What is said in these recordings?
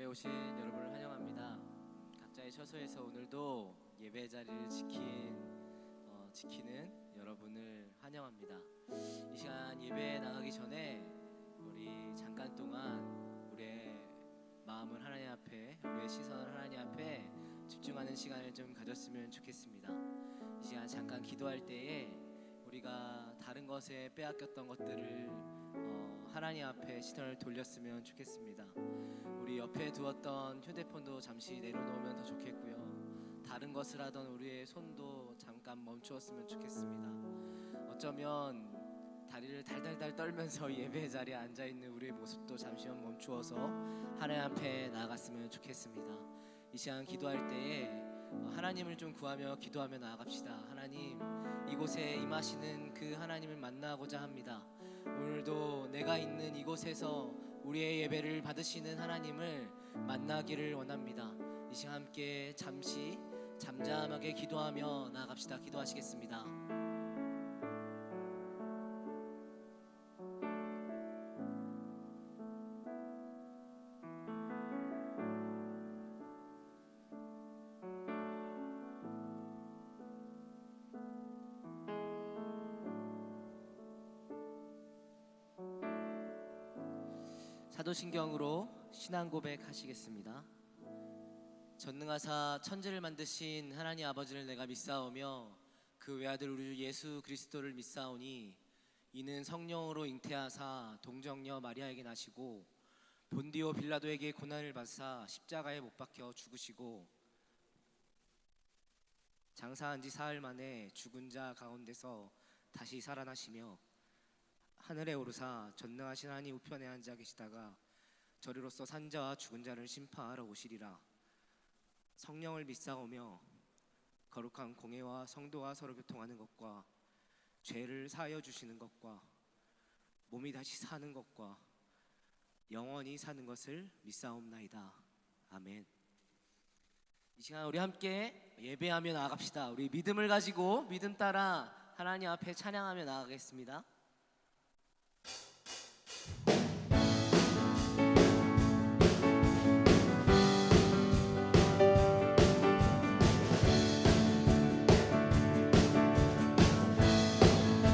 오신 여러분을 환영합니다. 각자의 처소에서 오늘도 예배 자리를 지키는 여러분을 환영합니다. 이 시간 예배에 나가기 전에 우리 잠깐 동안 우리의 마음을 하나님 앞에, 우리의 시선을 하나님 앞에 집중하는 시간을 좀 가졌으면 좋겠습니다. 이 시간 잠깐 기도할 때에 우리가 다른 것에 빼앗겼던 것들을 하나님 앞에 시선을 돌렸으면 좋겠습니다. 우리 옆에 두었던 휴대폰도 잠시 내려놓으면 더 좋겠고요. 다른 것을 하던 우리의 손도 잠깐 멈추었으면 좋겠습니다. 어쩌면 다리를 달달달 떨면서 예배 자리에 앉아있는 우리의 모습도 잠시만 멈추어서 하나님 앞에 나아갔으면 좋겠습니다. 이 시간 기도할 때에 하나님을 좀 구하며 기도하며 나아갑시다. 하나님, 이곳에 임하시는 그 하나님을 만나고자 합니다. 오늘도 내가 있는 이곳에서 우리의 예배를 받으시는 하나님을 만나기를 원합니다. 이 시간 함께 잠시 잠잠하게 기도하며 나아갑시다. 기도하시겠습니다. 사도신경으로 신앙 고백하시겠습니다. 전능하사 천지를 만드신 하나님 아버지를 내가 믿사오며 그 외아들 우리 주 예수 그리스도를 믿사오니 이는 성령으로 잉태하사 동정녀 마리아에게 나시고 본디오 빌라도에게 고난을 받사 십자가에 못 박혀 죽으시고 장사한 지 사흘 만에 죽은 자 가운데서 다시 살아나시며 하늘에 오르사 전능하신 하나님 우편에 앉아 계시다가 저리로서 산자와 죽은 자를 심판하러 오시리라. 성령을 믿사오며 거룩한 공회와 성도가 서로 교통하는 것과 죄를 사하여 주시는 것과 몸이 다시 사는 것과 영원히 사는 것을 믿사옵나이다. 아멘. 이 시간 우리 함께 예배하며 나아갑시다. 우리 믿음을 가지고 믿음 따라 하나님 앞에 찬양하며 나아가겠습니다.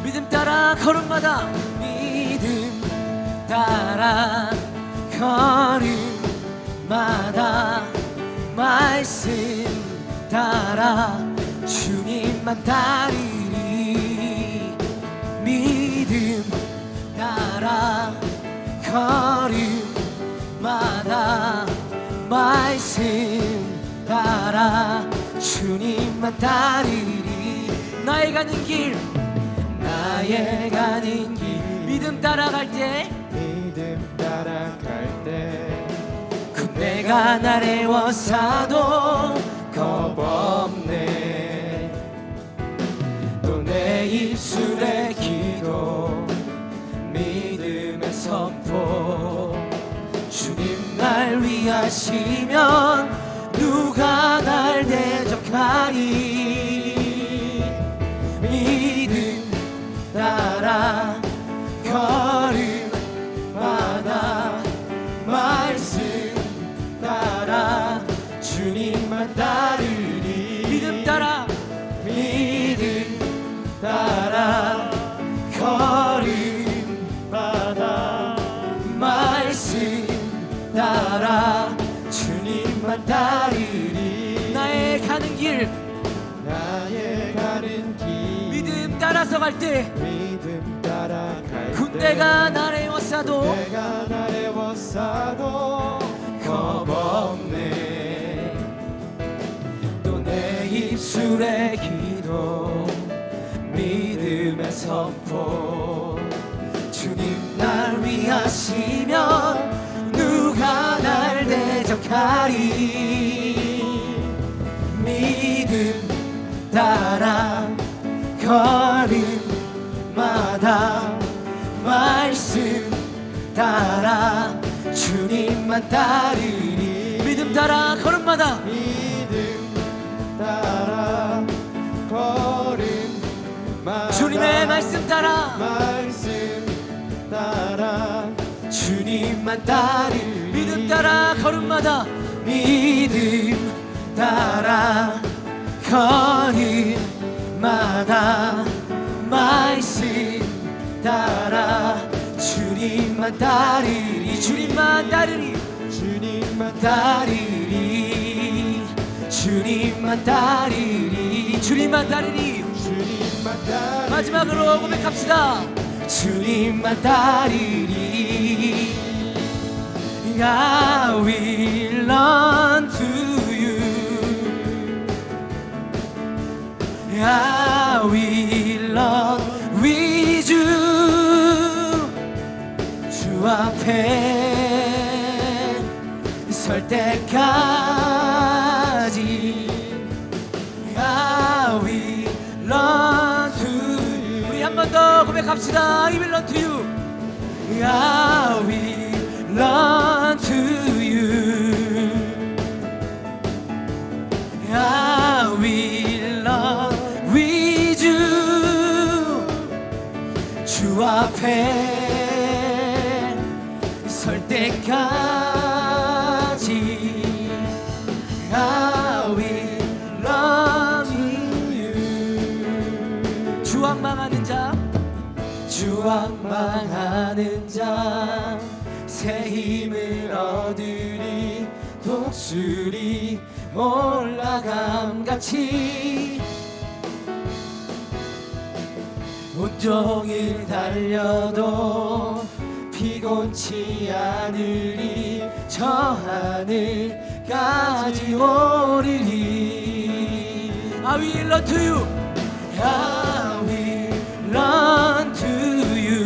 믿음 따라 걸음마다 믿음 따라 걸음마다 말씀 따라 주님만 따르리. 믿음 따라 걸음마다 말씀 따라 주님만 따르리. 나의 가는 길 믿음 따라갈 때 군대가 나래워 사도 겁없네. 또 내 입술의 기도 믿음의 선포 주님 날 위하시면 누가 날 대적하리. 믿음 따라 걸음마다 말씀 따라 주님만 따르리. 믿음 따라 걸음마다 말씀 따라 주님만 따르리. 나의 가는 길 믿음 따라서 갈 때 군대가 나를 워싸도 겁없네. 또 내 입술의 기도 믿음의 선포 주님 날 위하시면 누가 날 대적하리. 믿음 따라 걸음마다 말씀 따라 주님만 따르리. 믿음 따라 걸음마다 주님의 말씀 따라 주님만 따르리. 믿음 따라 걸음마다 믿음 따라 걸음마다 말씀 따라 주님만 따르리. 주님만 따르리. 주님만 따르리. 주님만 따르리. 주님만 따르리. 주님만 따르리. 마지막으로 고백합시다. 주님만 따르리. I will run to you. I will run with you. 주 앞에 설 때까지 I will run to you. 우리 한 번 더 고백합시다. I will run to you. I will run to you. I will run with you. 주 앞에 설 때까지 I will run with you. 주왕망하는 자, 주왕망하는 자 새 힘을 얻으리. 독수리 올라감같이 온종일 달려도 피곤치 않으리. 저 하늘까지 오르리. I will run to you. I will run to you.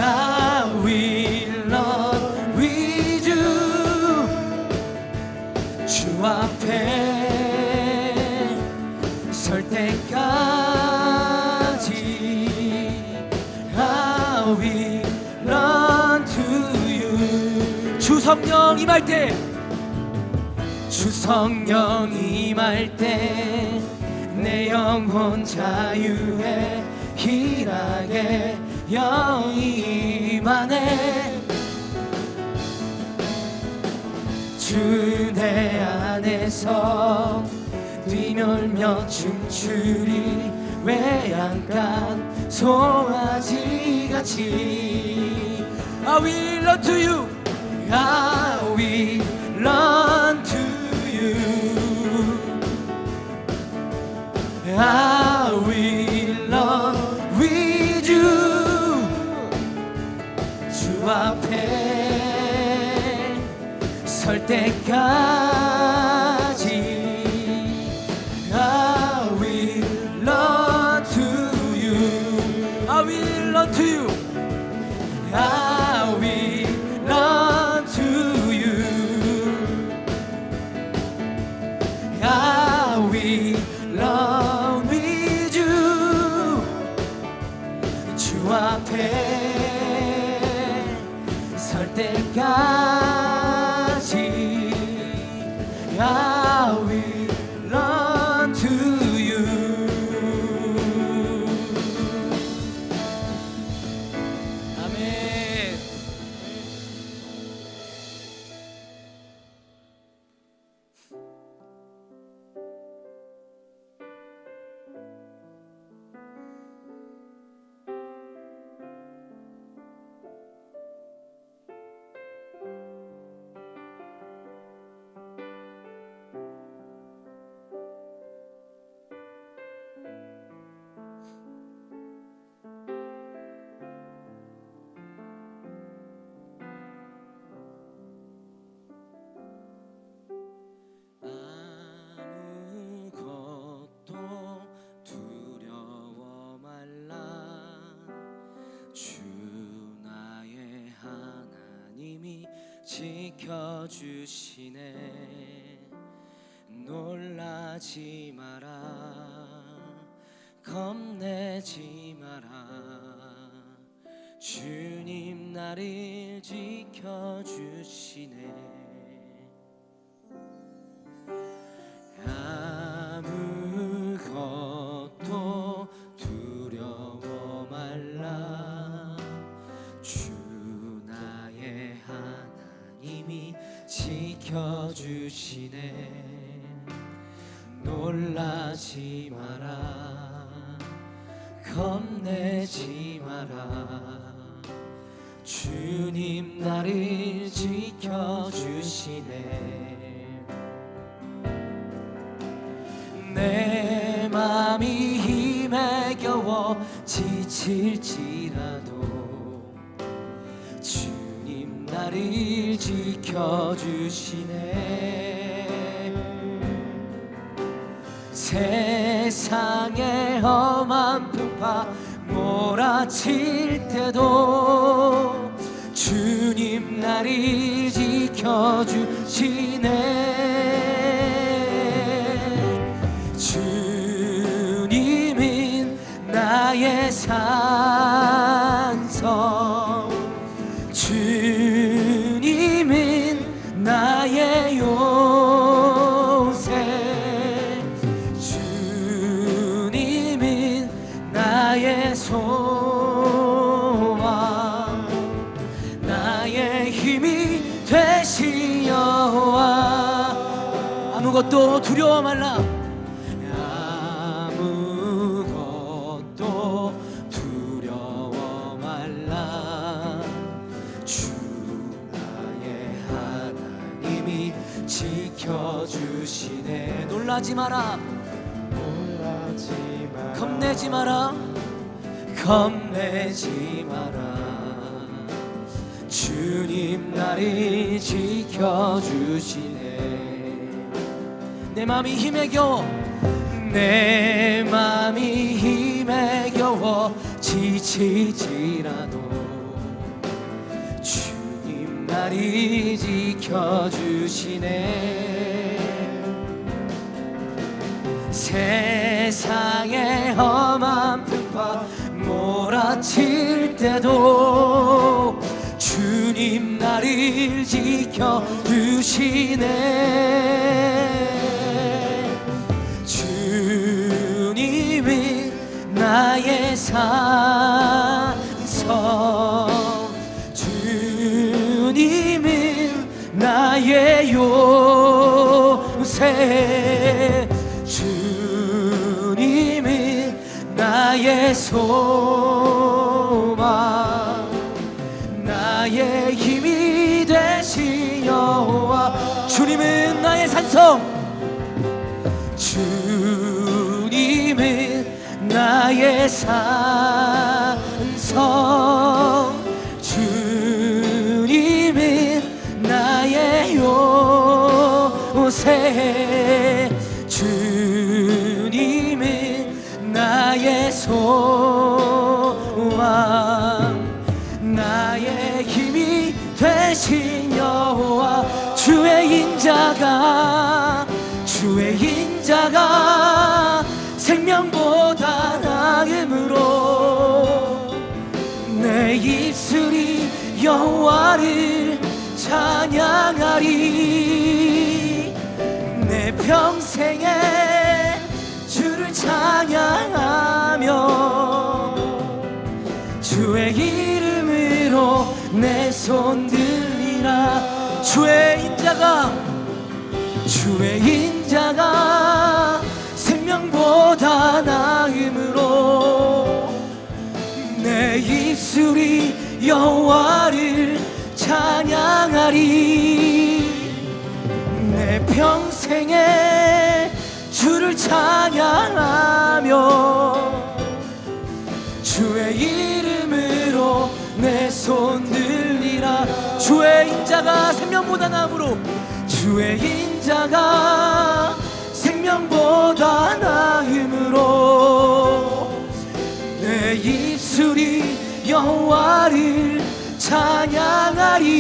I will run with you. 주 앞에 설 때까지 I will run to you. 주 성령 임할 때, 주 성령 임할 때 내 영혼 자유에 희락에 영이 임하네. 주 내 안에서 뛰놀며 춤추리. 외양간 송아지같이 I will run to you. I will run to you. I will run with you. 주 앞에 설 때까지 I will run to you. I will run to you. I will run to you. I will run with you. 주 앞에 설 때까지 I will run to you. 아멘. 지켜주시네. 놀라지 마라. 겁내지 마라. 주님 나를 지켜주시네. 아무것도 두려워 말라. 지켜주시네. 놀라지 마라, 겁내지 마라. 주님 나를 지켜주시네. 내 맘이 힘에 겨워 지칠지라도 주님 나를 지켜주시네. 세상의 험한 풍파 몰아칠 때도 주님 나를 지켜주시네. 주님은 나의 산성, 주님은 나의 요새, 주님은 나의 소망, 나의 힘이 되신 여호와. 아무것도 두려워 말라, 아무것도 두려워 말라. 주 나의 하나님이 지켜주시네. 놀라지 마라, 겁내지 마라, 겁내지 마라. 주님 나를 지켜주시네. 내 맘이 힘에 겨워, 내 맘이 힘에 겨워 지치지라도 주님 나를 지켜주시네. 세상의 험한 풍파 몰아칠 때도 주님 나를 지켜주시네. 주님은 나의 산성, 주님은 나의 요새, 주님은 나의 소망, 나의 힘이 되신 여호와. 주님은 나의 산성, 주님은 나의 산성, 주님은 나의 요새, 주님은 나의 소망, 나의 힘이 되신 여호와. 주의 인자가, 주의 인자가 생명보다 나음으로 내 입술이 여호와를 찬양하리. 내 평생에 주를 찬양하며 주의 이름으로 내 손 들리라. 주의 인자가, 주의 인자가 생명보다 나음으로 내 입술이 여호와를 찬양하리. 내 평생에 주를 찬양하며 주의 이름으로 내 손 들리라. 주의 인자가 생명보다 나음으로, 주의 인자가 생명보다 나음으로 내 입술이 여호와를 찬양하리.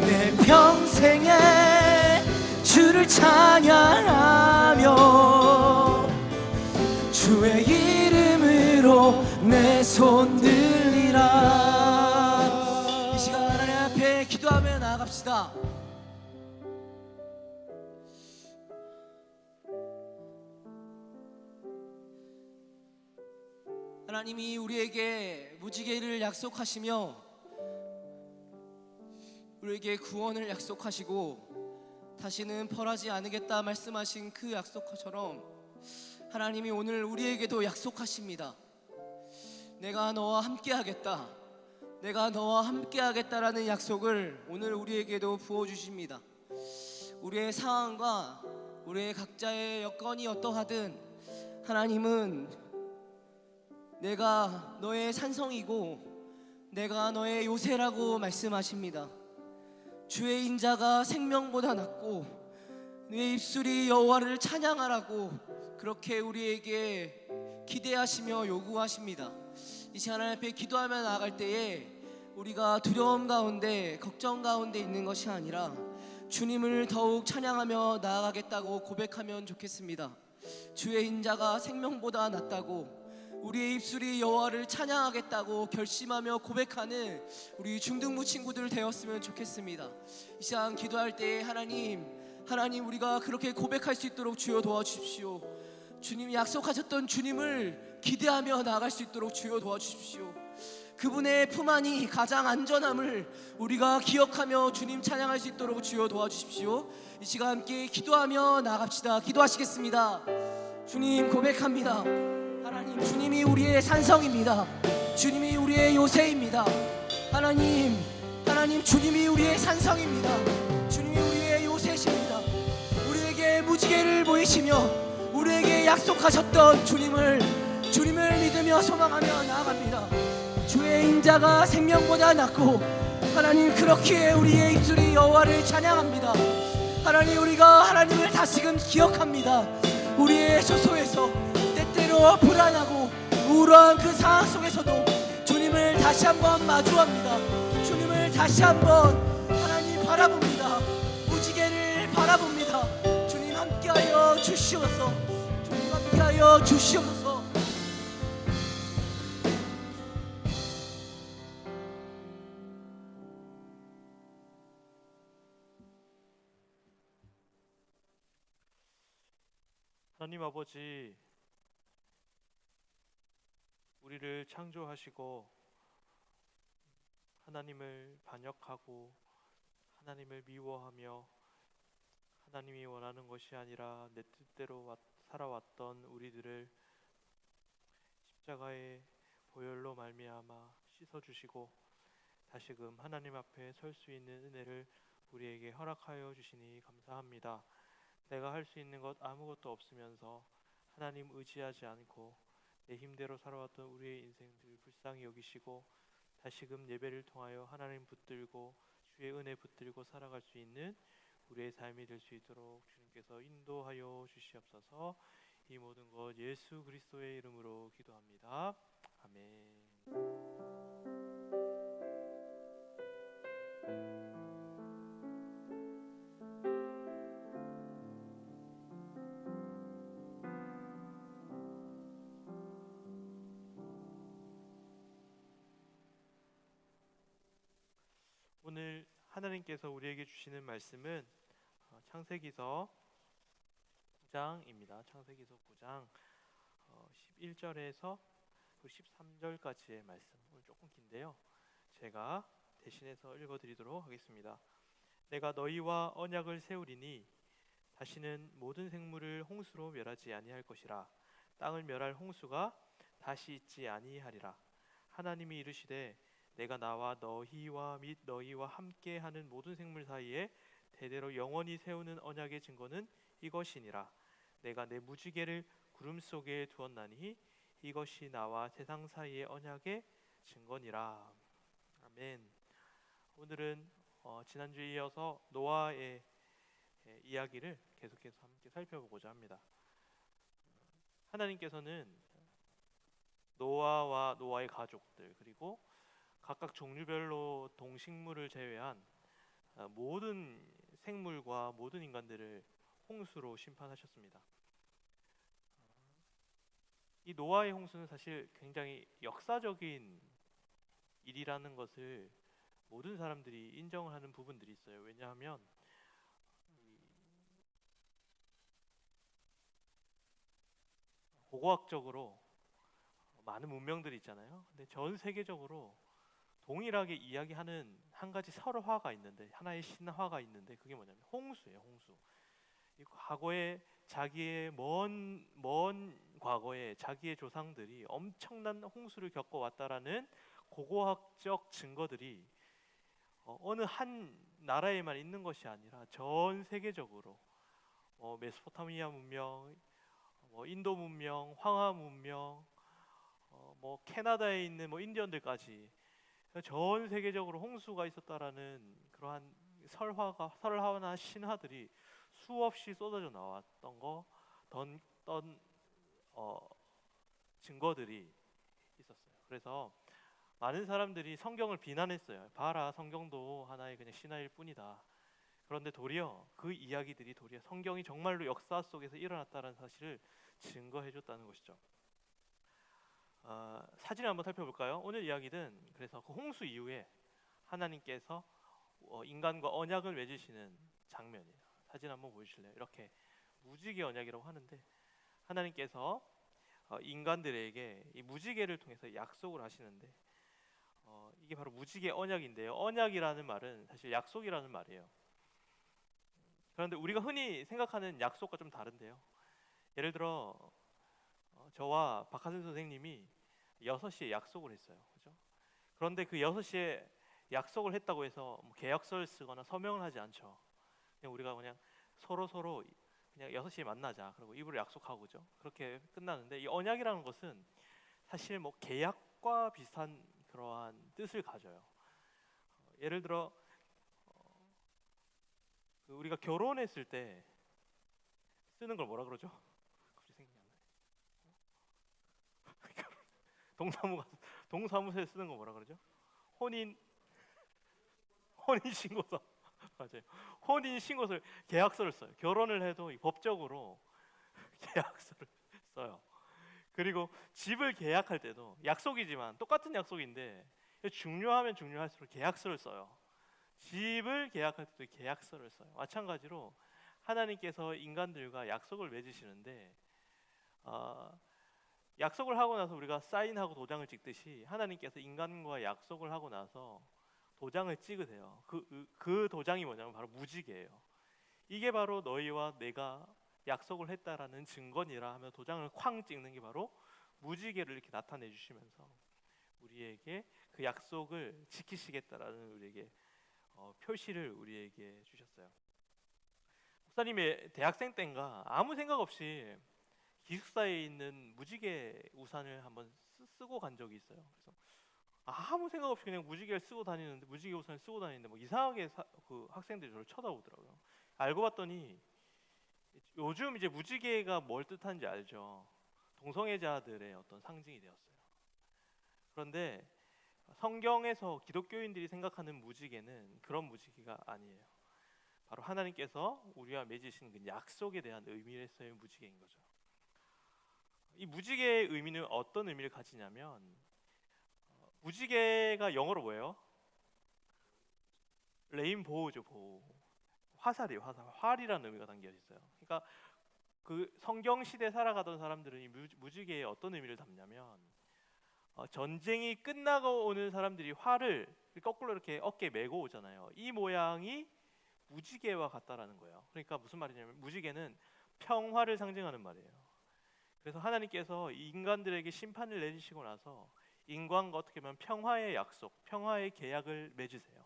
내 평생에 주를 찬양하며 주의 이름으로 내 손 들리라. 이 시간 하나님 앞에 기도하며 나아갑시다. 하나님이 우리에게 무지개를 약속하시며 우리에게 구원을 약속하시고 다시는 벌하지 않으겠다 말씀하신 그 약속처럼 하나님이 오늘 우리에게도 약속하십니다. 내가 너와 함께하겠다, 내가 너와 함께하겠다라는 약속을 오늘 우리에게도 부어주십니다. 우리의 상황과 우리의 각자의 여건이 어떠하든 하나님은 내가 너의 산성이고 내가 너의 요새라고 말씀하십니다. 주의 인자가 생명보다 낫고 내 입술이 여호와를 찬양하라고 그렇게 우리에게 기대하시며 요구하십니다. 이 시간 하나님 앞에 기도하며 나아갈 때에 우리가 두려움 가운데 걱정 가운데 있는 것이 아니라 주님을 더욱 찬양하며 나아가겠다고 고백하면 좋겠습니다. 주의 인자가 생명보다 낫다고 우리의 입술이 여호와를 찬양하겠다고 결심하며 고백하는 우리 중등부 친구들 되었으면 좋겠습니다. 이 시간 기도할 때에 하나님 우리가 그렇게 고백할 수 있도록 주여 도와주십시오. 주님이 약속하셨던 주님을 기대하며 나아갈 수 있도록 주여 도와주십시오. 그분의 품 안이 가장 안전함을 우리가 기억하며 주님 찬양할 수 있도록 주여 도와주십시오. 이 시간 함께 기도하며 나갑시다. 기도하시겠습니다. 주님 고백합니다. 하나님, 주님이 우리의 산성입니다. 주님이 우리의 요새입니다. 하나님 주님이 우리의 산성입니다. 주님이 우리의 요새십니다. 우리에게 무지개를 보이시며 우리에게 약속하셨던 주님을 믿으며 소망하며 나아갑니다. 주의 인자가 생명보다 낫고 하나님 그렇기에 우리의 입술이 여호와를 찬양합니다. 하나님 우리가 하나님을 다시금 기억합니다. 우리의 소소에서 때때로 불안하고 우울한 그 상황 속에서도 주님을 다시 한번 마주합니다. 주님을 다시 한번 하나님 바라봅니다. 무지개를 바라봅니다. 주님 함께하여 주시옵소서. 주님 함께하여 주시옵소서. 하나님 아버지, 우리를 창조하시고 하나님을 반역하고 하나님을 미워하며 하나님이 원하는 것이 아니라 내 뜻대로 살아왔던 우리들을 십자가의 보혈로 말미암아 씻어주시고 다시금 하나님 앞에 설 수 있는 은혜를 우리에게 허락하여 주시니 감사합니다. 내가 할 수 있는 것 아무것도 없으면서 하나님 의지하지 않고 내 힘대로 살아왔던 우리의 인생들 불쌍히 여기시고 다시금 예배를 통하여 하나님 붙들고 주의 은혜 붙들고 살아갈 수 있는 우리의 삶이 될 수 있도록 주님께서 인도하여 주시옵소서. 이 모든 것 예수 그리스도의 이름으로 기도합니다. 아멘. 오늘 하나님께서 우리에게 주시는 말씀은 창세기서 9장입니다. 창세기서 9장 11절에서 13절까지의 말씀. 오늘 조금 긴데요. 제가 대신해서 읽어드리도록 하겠습니다. 내가 너희와 언약을 세우리니 다시는 모든 생물을 홍수로 멸하지 아니할 것이라. 땅을 멸할 홍수가 다시 있지 아니하리라. 하나님이 이르시되 내가 나와 너희와 및 너희와 함께하는 모든 생물 사이에 대대로 영원히 세우는 언약의 증거는 이것이니라. 내가 내 무지개를 구름 속에 두었나니 이것이 나와 세상 사이의 언약의 증거니라. 아멘. 오늘은 지난주에 이어서 노아의 이야기를 계속해서 함께 살펴보고자 합니다. 하나님께서는 노아와 노아의 가족들 그리고 각각 종류별로 동식물을 제외한 모든 생물과 모든 인간들을 홍수로 심판하셨습니다. 이 노아의 홍수는 사실 굉장히 역사적인 일이라는 것을 모든 사람들이 인정을 하는 부분들이 있어요. 왜냐하면 고고학적으로 많은 문명들이 있잖아요. 근데 전 세계적으로 동일하게 이야기하는 한 가지 설화가 있는데, 하나의 신화가 있는데, 그게 뭐냐면 홍수예요. 홍수. 이 과거에 자기의 먼 과거에 자기의 조상들이 엄청난 홍수를 겪어왔다라는 고고학적 증거들이 어느 한 나라에만 있는 것이 아니라 전 세계적으로 메소포타미아 문명, 인도 문명, 황하 문명, 캐나다에 있는 인디언들까지 전 세계적으로 홍수가 있었다라는 그러한 설화나 신화들이 수없이 쏟아져 나왔던 증거들이 있었어요. 그래서 많은 사람들이 성경을 비난했어요. 봐라, 성경도 하나의 그냥 신화일 뿐이다. 그런데 도리어 그 이야기들이 도리어 성경이 정말로 역사 속에서 일어났다는 사실을 증거해줬다는 것이죠. 사진을 한번 살펴볼까요? 오늘 이야기는 그래서 그 홍수 이후에 하나님께서 인간과 언약을 맺으시는 장면이에요. 사진 한번 보여주실래요? 이렇게 무지개 언약이라고 하는데 하나님께서 인간들에게 이 무지개를 통해서 약속을 하시는데 이게 바로 무지개 언약인데요. 언약이라는 말은 사실 약속이라는 말이에요. 그런데 우리가 흔히 생각하는 약속과 좀 다른데요. 예를 들어 저와 박하슬 선생님이 6시에 약속을 했어요. 그죠? 그런데 그 6시에 약속을 했다고 해서 계약서를 쓰거나 서명을 하지 않죠. 우리가 그냥 서로 그냥 6시에 만나자. 그리고 입으로 약속하고 그죠? 그렇게 끝나는데 이 언약이라는 것은 사실 계약과 비슷한 그러한 뜻을 가져요. 예를 들어 우리가 결혼했을 때 쓰는 걸 뭐라 그러죠? 갑자기 생각이 안 나요. 동사무소에 쓰는 거 뭐라 그러죠? 혼인 신고서. 맞아요. 혼인 신고서를 계약서를 써요. 결혼을 해도 법적으로 계약서를 써요. 그리고 집을 계약할 때도 약속이지만 똑같은 약속인데 중요하면 중요할수록 계약서를 써요. 집을 계약할 때도 계약서를 써요. 마찬가지로 하나님께서 인간들과 약속을 맺으시는데 약속을 하고 나서 우리가 사인하고 도장을 찍듯이 하나님께서 인간과 약속을 하고 나서 도장을 찍으세요. 그 도장이 뭐냐면 바로 무지개예요. 이게 바로 너희와 내가 약속을 했다라는 증거니라 하며 도장을 쾅 찍는 게 바로 무지개를 이렇게 나타내 주시면서 우리에게 그 약속을 지키시겠다라는 우리에게 표시를 우리에게 주셨어요. 목사님의 대학생 때인가 아무 생각 없이 기숙사에 있는 무지개 우산을 한번 쓰고 간 적이 있어요. 그래서 아무 생각 없이 그냥 무지개 우산을 쓰고 다니는데 이상하게 그 학생들이 저를 쳐다보더라고요. 알고 봤더니 요즘 이제 무지개가 뭘 뜻하는지 알죠? 동성애자들의 어떤 상징이 되었어요. 그런데 성경에서 기독교인들이 생각하는 무지개는 그런 무지개가 아니에요. 바로 하나님께서 우리와 맺으신 그 약속에 대한 의미에서의 무지개인 거죠. 이 무지개의 의미는 어떤 의미를 가지냐면 무지개가 영어로 뭐예요? 레인보우죠, 보우. 화살이에요, 화살. 활이라는 의미가 담겨 있어요. 그러니까 그 성경 시대 살아가던 사람들은 이 무지개에 어떤 의미를 담냐면 전쟁이 끝나고 오는 사람들이 활을 거꾸로 이렇게 어깨에 메고 오잖아요. 이 모양이 무지개와 같다라는 거예요. 그러니까 무슨 말이냐면 무지개는 평화를 상징하는 말이에요. 그래서 하나님께서 인간들에게 심판을 내리시고 나서 인간과 어떻게 보면 평화의 약속, 평화의 계약을 맺으세요.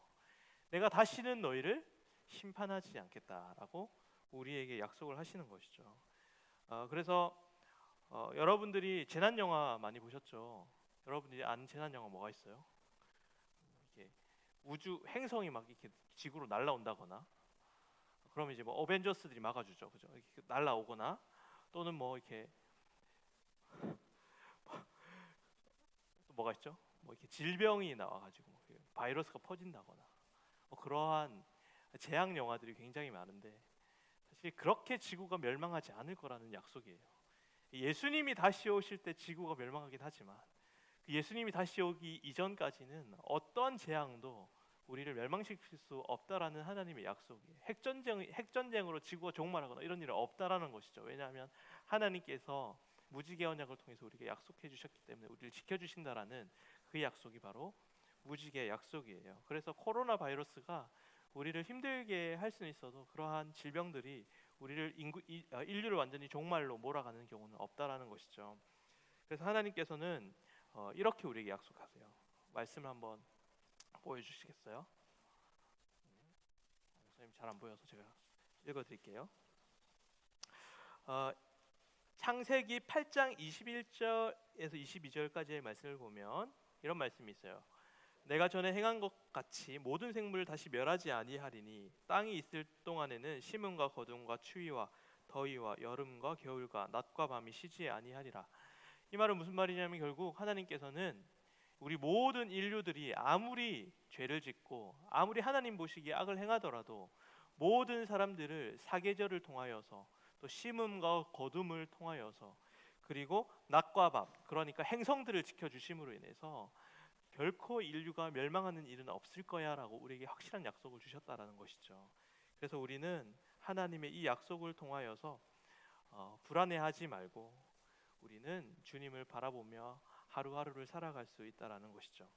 내가 다시는 너희를 심판하지 않겠다라고 우리에게 약속을 하시는 것이죠. 그래서 여러분들이 재난 영화 많이 보셨죠? 여러분들이 아는 재난 영화 뭐가 있어요? 이렇게 우주 행성이 막 이렇게 지구로 날아온다거나, 그러면 이제 어벤져스들이 막아주죠, 그죠? 이렇게 날아오거나 또는 이렇게 또 뭐가 있죠? 이렇게 질병이 나와가지고 바이러스가 퍼진다거나 그러한 재앙 영화들이 굉장히 많은데 사실 그렇게 지구가 멸망하지 않을 거라는 약속이에요. 예수님이 다시 오실 때 지구가 멸망하긴 하지만 예수님이 다시 오기 이전까지는 어떤 재앙도 우리를 멸망시킬 수 없다라는 하나님의 약속이에요. 핵전쟁으로 지구가 종말하거나 이런 일은 없다라는 것이죠. 왜냐하면 하나님께서 무지개 언약을 통해서 우리에게 약속해 주셨기 때문에 우리를 지켜주신다라는 그 약속이 바로 무지개 약속이에요. 그래서 코로나 바이러스가 우리를 힘들게 할 수는 있어도 그러한 질병들이 우리를 인류를 완전히 종말로 몰아가는 경우는 없다라는 것이죠. 그래서 하나님께서는 이렇게 우리에게 약속하세요. 말씀을 한번 보여주시겠어요? 목사님 잘 안 보여서 제가 읽어드릴게요. 창세기 8장 21절에서 22절까지의 말씀을 보면 이런 말씀이 있어요. 내가 전에 행한 것 같이 모든 생물을 다시 멸하지 아니하리니 땅이 있을 동안에는 심음과 거둠과 추위와 더위와 여름과 겨울과 낮과 밤이 쉬지 아니하리라. 이 말은 무슨 말이냐면 결국 하나님께서는 우리 모든 인류들이 아무리 죄를 짓고 아무리 하나님 보시기에 악을 행하더라도 모든 사람들을 사계절을 통하여서 또 심음과 거둠을 통하여서 그리고 낮과 밤 그러니까 행성들을 지켜주심으로 인해서 결코 인류가 멸망하는 일은 없을 거야라고 우리에게 확실한 약속을 주셨다라는 것이죠. 그래서 우리는 하나님의 이 약속을 통하여서 불안해하지 말고 우리는 주님을 바라보며 하루하루를 살아갈 수 있다라는 것이죠.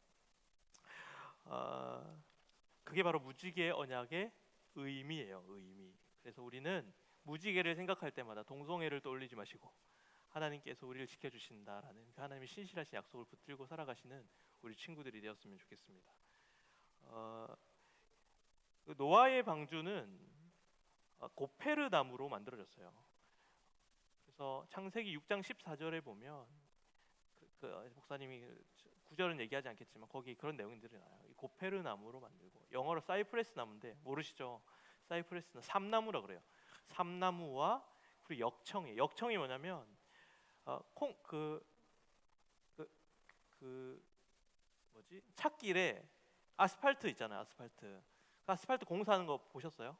그게 바로 무지개 언약의 의미예요. 의미. 그래서 우리는 무지개를 생각할 때마다 동성애를 떠올리지 마시고 하나님께서 우리를 지켜주신다라는 그 하나님의 신실하신 약속을 붙들고 살아가시는 우리 친구들이 되었으면 좋겠습니다. 그 노아의 방주는 고페르 나무로 만들어졌어요. 그래서 창세기 6장 14절에 보면 목사님이 구절은 얘기하지 않겠지만 거기 그런 내용들이 나와요. 고페르 나무로 만들고 영어로 사이프레스 나무인데 모르시죠? 사이프레스는 삼나무라 그래요. 삼나무와 그리고 역청이 뭐냐면 찻길에 아스팔트 있잖아요. 아스팔트 공사하는 거 보셨어요?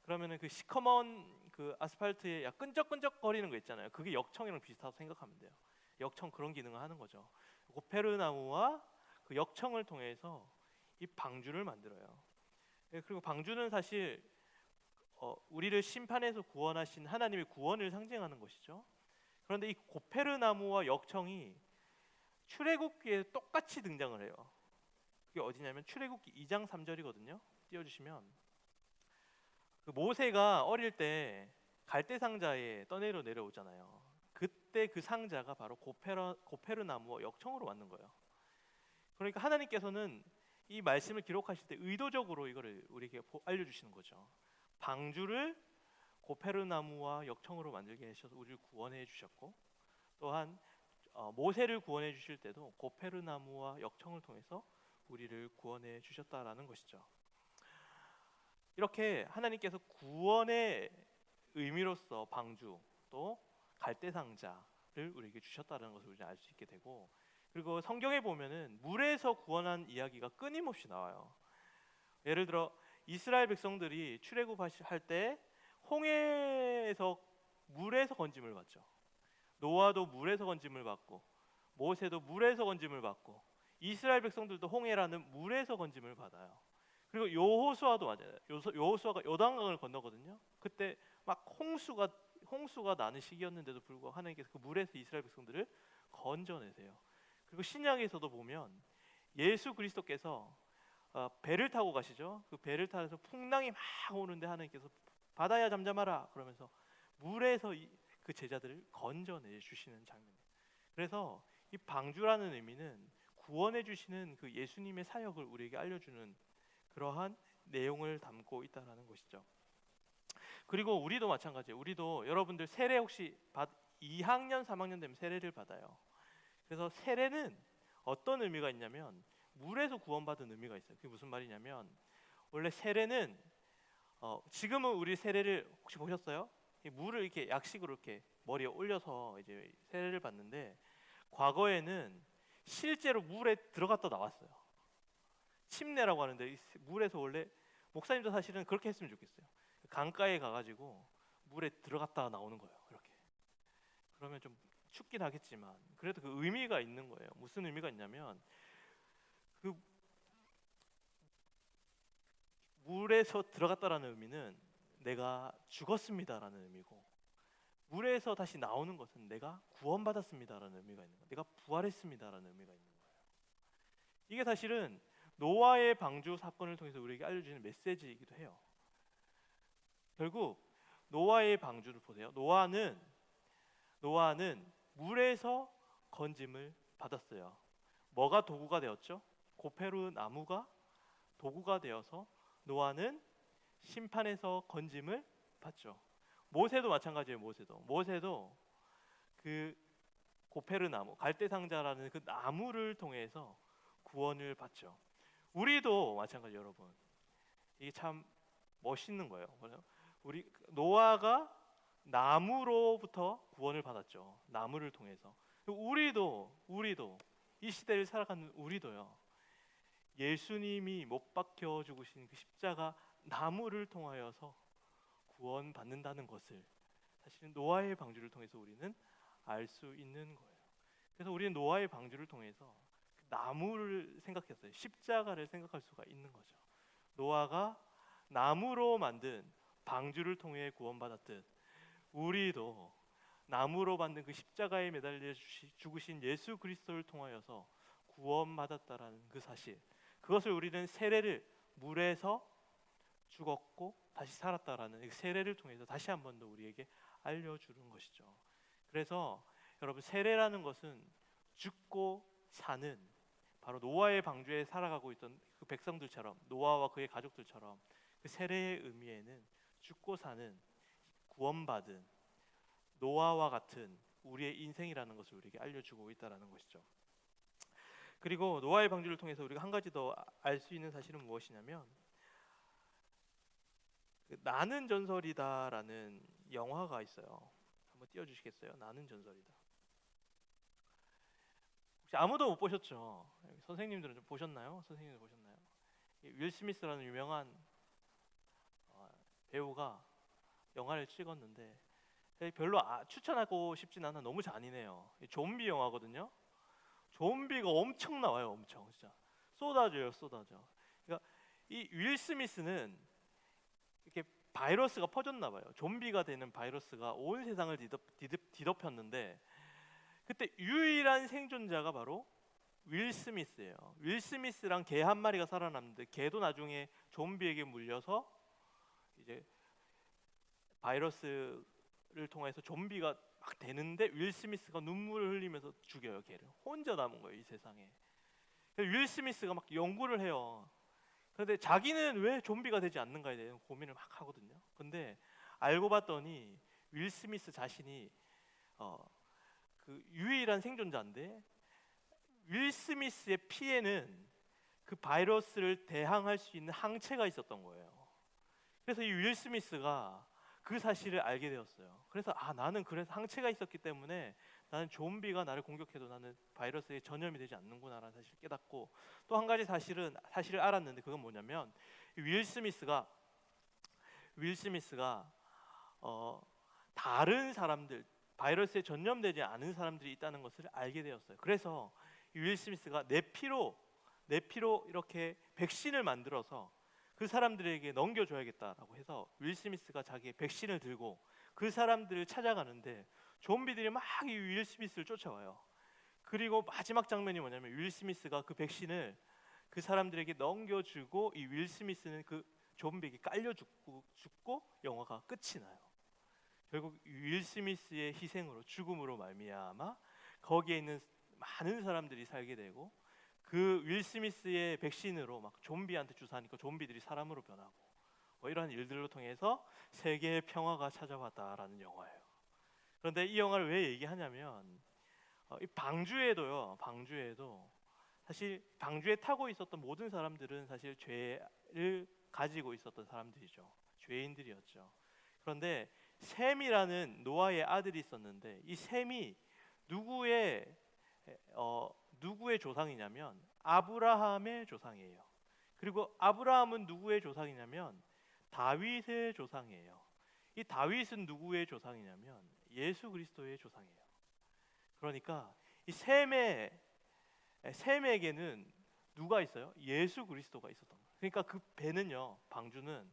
그러면은 그 시커먼 그 아스팔트에 끈적끈적 거리는 거 있잖아요. 그게 역청이랑 비슷하다고 생각하면 돼요. 역청 그런 기능을 하는 거죠. 고페르 나무와 그 역청을 통해서 이 방주를 만들어요. 그리고 방주는 사실 우리를 심판에서 구원하신 하나님의 구원을 상징하는 것이죠. 그런데 이 고페르 나무와 역청이 출애굽기에 똑같이 등장을 해요. 그게 어디냐면 출애굽기 2장 3절이거든요. 띄워주시면 그 모세가 어릴 때 갈대 상자에 떠내려 내려오잖아요. 그때 그 상자가 바로 고페르 나무와 역청으로 만든 거예요. 그러니까 하나님께서는 이 말씀을 기록하실 때 의도적으로 이거를 우리에게 알려주시는 거죠. 방주를 고페르 나무와 역청으로 만들게 하셔서 우리를 구원해 주셨고 또한 모세를 구원해 주실 때도 고페르 나무와 역청을 통해서 우리를 구원해 주셨다라는 것이죠. 이렇게 하나님께서 구원의 의미로서 방주 또 갈대 상자를 우리에게 주셨다는 것을 우리는 알 수 있게 되고 그리고 성경에 보면은 물에서 구원한 이야기가 끊임없이 나와요. 예를 들어 이스라엘 백성들이 출애굽할 때 홍해에서 물에서 건짐을 받죠. 노아도 물에서 건짐을 받고 모세도 물에서 건짐을 받고 이스라엘 백성들도 홍해라는 물에서 건짐을 받아요. 그리고 여호수아도 맞아요. 여호수아가 요단강을 건너거든요. 그때 막 홍수가 나는 시기였는데도 불구하고 하나님께서 그 물에서 이스라엘 백성들을 건져내세요. 그리고 신약에서도 보면 예수 그리스도께서 배를 타고 가시죠. 그 배를 타서 풍랑이 막 오는데 하나님께서 바다야 잠잠하라 그러면서 물에서 그 제자들을 건져내 주시는 장면. 그래서 이 방주라는 의미는 구원해 주시는 그 예수님의 사역을 우리에게 알려주는 그러한 내용을 담고 있다라는 것이죠. 그리고 우리도 마찬가지예요. 우리도 여러분들 세례 혹시 2학년, 3학년 되면 세례를 받아요. 그래서 세례는 어떤 의미가 있냐면 물에서 구원받은 의미가 있어요. 그게 무슨 말이냐면 원래 세례는 지금은 우리 세례를 혹시 보셨어요? 물을 이렇게 약식으로 이렇게 머리에 올려서 이제 세례를 받는데 과거에는 실제로 물에 들어갔다 나왔어요. 침례라고 하는데 이 물에서 원래 목사님도 사실은 그렇게 했으면 좋겠어요. 강가에 가가지고 물에 들어갔다 나오는 거예요. 이렇게. 그러면 좀 춥긴 하겠지만 그래도 그 의미가 있는 거예요. 무슨 의미가 있냐면 그 물에서 들어갔다라는 의미는 내가 죽었습니다라는 의미고 물에서 다시 나오는 것은 내가 구원받았습니다라는 의미가 있는 거예요. 내가 부활했습니다라는 의미가 있는 거예요. 이게 사실은 노아의 방주 사건을 통해서 우리에게 알려주는 메시지이기도 해요. 결국 노아의 방주를 보세요. 노아는 물에서 건짐을 받았어요. 뭐가 도구가 되었죠? 고페르 나무가 도구가 되어서 노아는 심판에서 건짐을 받죠. 모세도 마찬가지예요. 모세도 그 고페르 나무, 갈대상자라는 그 나무를 통해서 구원을 받죠. 우리도 마찬가지 여러분. 이게 참 멋있는 거예요. 우리 노아가 나무로부터 구원을 받았죠. 나무를 통해서. 우리도 이 시대를 살아가는 우리도요. 예수님이 못 박혀 죽으신 그 십자가 나무를 통하여서 구원받는다는 것을 사실은 노아의 방주를 통해서 우리는 알 수 있는 거예요. 그래서 우리는 노아의 방주를 통해서 그 나무를 생각했어요. 십자가를 생각할 수가 있는 거죠. 노아가 나무로 만든 방주를 통해 구원받았듯 우리도 나무로 만든 그 십자가에 매달려 죽으신 예수 그리스도를 통하여서 구원받았다라는 그 사실, 그것을 우리는 세례를 물에서 죽었고 다시 살았다라는 그 세례를 통해서 다시 한 번 더 우리에게 알려주는 것이죠. 그래서 여러분, 세례라는 것은 죽고 사는, 바로 노아의 방주에 살아가고 있던 그 백성들처럼, 노아와 그의 가족들처럼 그 세례의 의미에는 죽고 사는, 구원받은 노아와 같은 우리의 인생이라는 것을 우리에게 알려주고 있다는 것이죠. 그리고 노아의 방주를 통해서 우리가 한 가지 더 알 수 있는 사실은 무엇이냐면, 나는 전설이다라는 영화가 있어요. 한번 띄워주시겠어요? 나는 전설이다. 혹시 아무도 못 보셨죠? 선생님들은 좀 보셨나요? 선생님들 보셨나요? 윌 스미스라는 유명한 배우가 영화를 찍었는데 별로 추천하고 싶진 않아. 너무 잔인해요. 좀비 영화거든요. 좀비가 엄청 나와요. 엄청 진짜 쏟아져. 그러니까 이 윌 스미스는 이렇게 바이러스가 퍼졌나 봐요. 좀비가 되는 바이러스가 온 세상을 뒤덮였는데 그때 유일한 생존자가 바로 윌 스미스예요. 윌 스미스랑 개 한 마리가 살아남는데 개도 나중에 좀비에게 물려서 이제 바이러스를 통해서 좀비가 막 되는데 윌 스미스가 눈물을 흘리면서 죽여요. 개를. 혼자 남은 거예요, 이 세상에. 윌 스미스가 막 연구를 해요. 그런데 자기는 왜 좀비가 되지 않는가에 대한 고민을 막 하거든요. 근데 알고 봤더니 윌 스미스 자신이 그 유일한 생존자인데 윌 스미스의 피에는 그 바이러스를 대항할 수 있는 항체가 있었던 거예요. 그래서 이 윌 스미스가 그 사실을 알게 되었어요. 그래서 나는 그래서 항체가 있었기 때문에 나는 좀비가 나를 공격해도 나는 바이러스에 전염이 되지 않는구나라는 사실을 깨닫고, 또 한 가지 사실을 알았는데 그건 뭐냐면 윌 스미스가 다른 사람들, 바이러스에 전염되지 않은 사람들이 있다는 것을 알게 되었어요. 그래서 윌 스미스가 내 피로 이렇게 백신을 만들어서 그 사람들에게 넘겨줘야겠다라고 해서 윌 스미스가 자기의 백신을 들고 그 사람들을 찾아가는데 좀비들이 막 이 윌 스미스를 쫓아와요. 그리고 마지막 장면이 뭐냐면 윌 스미스가 그 백신을 그 사람들에게 넘겨주고 이 윌 스미스는 그 좀비에게 깔려 죽고 영화가 끝이 나요. 결국 윌 스미스의 희생으로, 죽음으로 말미암아 거기에 있는 많은 사람들이 살게 되고, 그 윌 스미스의 백신으로 막 좀비한테 주사하니까 좀비들이 사람으로 변하고, 이러한 일들로 통해서 세계의 평화가 찾아왔다라는 영화예요. 그런데 이 영화를 왜 얘기하냐면 이 방주에도 사실 방주에 타고 있었던 모든 사람들은 사실 죄를 가지고 있었던 사람들이죠. 죄인들이었죠. 그런데 셈이라는 노아의 아들이 있었는데 이 셈이 누구의 조상이냐면 아브라함의 조상이에요. 그리고 아브라함은 누구의 조상이냐면 다윗의 조상이에요. 이 다윗은 누구의 조상이냐면 예수 그리스도의 조상이에요. 그러니까 이 셈에게는 누가 있어요? 예수 그리스도가 있었던 거예요. 그러니까 그 배는요, 방주는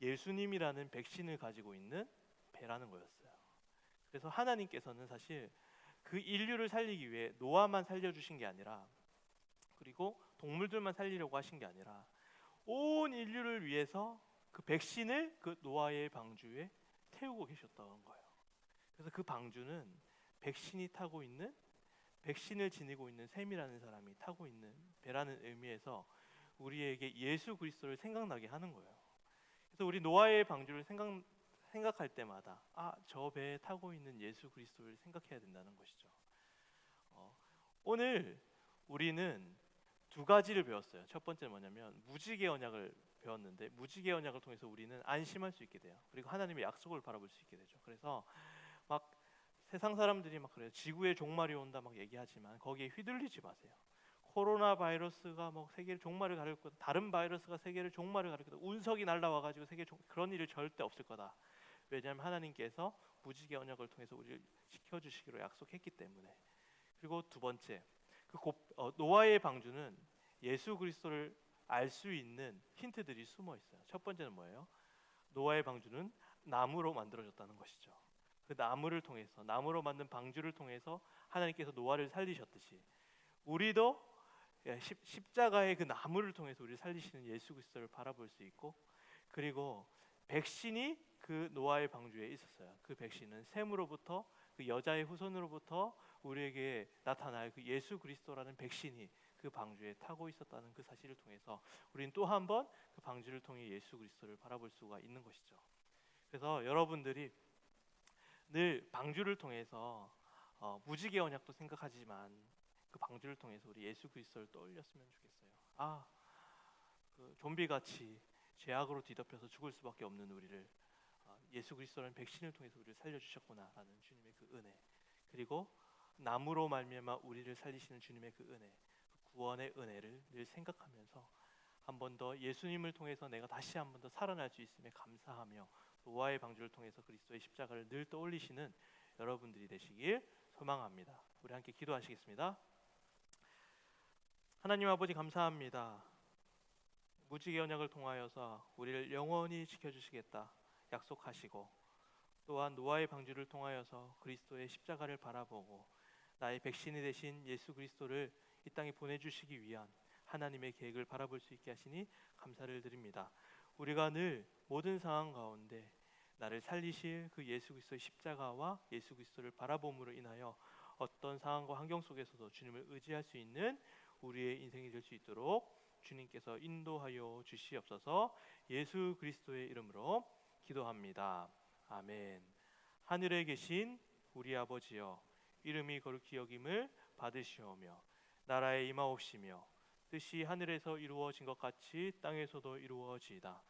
예수님이라는 백신을 가지고 있는 배라는 거였어요. 그래서 하나님께서는 사실 그 인류를 살리기 위해 노아만 살려주신 게 아니라 그리고 동물들만 살리려고 하신 게 아니라 온 인류를 위해서 그 백신을 그 노아의 방주에 태우고 계셨다는 거예요. 그래서 그 방주는 백신이 타고 있는, 백신을 지니고 있는 셈이라는 사람이 타고 있는 배라는 의미에서 우리에게 예수 그리스도를 생각나게 하는 거예요. 그래서 우리 노아의 방주를 생각할 때마다 저 배에 타고 있는 예수 그리스도를 생각해야 된다는 것이죠. 오늘 우리는 두 가지를 배웠어요. 첫 번째는 뭐냐면 무지개 언약을 배웠는데, 무지개 언약을 통해서 우리는 안심할 수 있게 돼요. 그리고 하나님의 약속을 바라볼 수 있게 되죠. 그래서 막 세상 사람들이 막 그래요. 지구의 종말이 온다 막 얘기하지만 거기에 휘둘리지 마세요. 코로나 바이러스가 뭐 세계를 종말을 가릴 거다. 다른 바이러스가 세계를 종말을 가릴 거다. 운석이 날라와 가지고 그런 일이 절대 없을 거다. 왜냐하면 하나님께서 무지개 언약을 통해서 우리를 지켜주시기로 약속했기 때문에. 그리고 두 번째, 노아의 방주는 예수 그리스도를 알 수 있는 힌트들이 숨어 있어요. 첫 번째는 뭐예요? 노아의 방주는 나무로 만들어졌다는 것이죠. 그 나무를 통해서, 나무로 만든 방주를 통해서 하나님께서 노아를 살리셨듯이 우리도 십자가의 그 나무를 통해서 우리를 살리시는 예수 그리스도를 바라볼 수 있고, 그리고 백신이 그 노아의 방주에 있었어요. 그 백신은 셈으로부터, 그 여자의 후손으로부터 우리에게 나타날 그 예수 그리스도라는 백신이 그 방주에 타고 있었다는 그 사실을 통해서 우리는 또 한 번 그 방주를 통해 예수 그리스도를 바라볼 수가 있는 것이죠. 그래서 여러분들이 늘 방주를 통해서 무지개 언약도 생각하지만 그 방주를 통해서 우리 예수 그리스도를 떠올렸으면 좋겠어요. 그 좀비같이 죄악으로 뒤덮여서 죽을 수밖에 없는 우리를 예수 그리스도라는 백신을 통해서 우리를 살려주셨구나라는 주님의 그 은혜, 그리고 나무로 말미암아 우리를 살리시는 주님의 그 은혜, 그 구원의 은혜를 늘 생각하면서 한 번 더 예수님을 통해서 내가 다시 한 번 더 살아날 수 있음에 감사하며 노아의 방주를 통해서 그리스도의 십자가를 늘 떠올리시는 여러분들이 되시길 소망합니다. 우리 함께 기도하시겠습니다. 하나님 아버지 감사합니다. 무지개 언약을 통하여서 우리를 영원히 지켜주시겠다 약속하시고, 또한 노아의 방주를 통하여서 그리스도의 십자가를 바라보고 나의 백신이 되신 예수 그리스도를 이 땅에 보내주시기 위한 하나님의 계획을 바라볼 수 있게 하시니 감사를 드립니다. 우리가 늘 모든 상황 가운데 나를 살리실 그 예수 그리스도의 십자가와 예수 그리스도를 바라봄으로 인하여 어떤 상황과 환경 속에서도 주님을 의지할 수 있는 우리의 인생이 될 수 있도록 주님께서 인도하여 주시옵소서. 예수 그리스도의 이름으로 기도합니다. 아멘. 하늘에 계신 우리 아버지여, 이름이 거룩히 여김을 받으시오며 나라에 임하옵시며 뜻이 하늘에서 이루어진 것 같이 땅에서도 이루어지이다.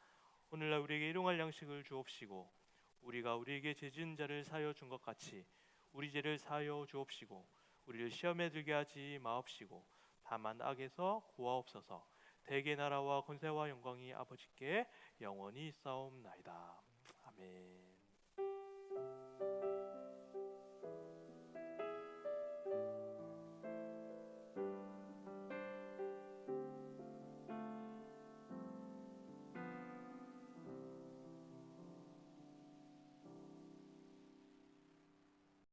오늘날 우리에게 일용할 양식을 주옵시고 우리가 우리에게 죄 지은 자를 사하여 준 것 같이 우리 죄를 사하여 주옵시고 우리를 시험에 들게 하지 마옵시고 다만 악에서 구하옵소서. 대개 나라와 권세와 영광이 아버지께 영원히 있사옵나이다. 아멘.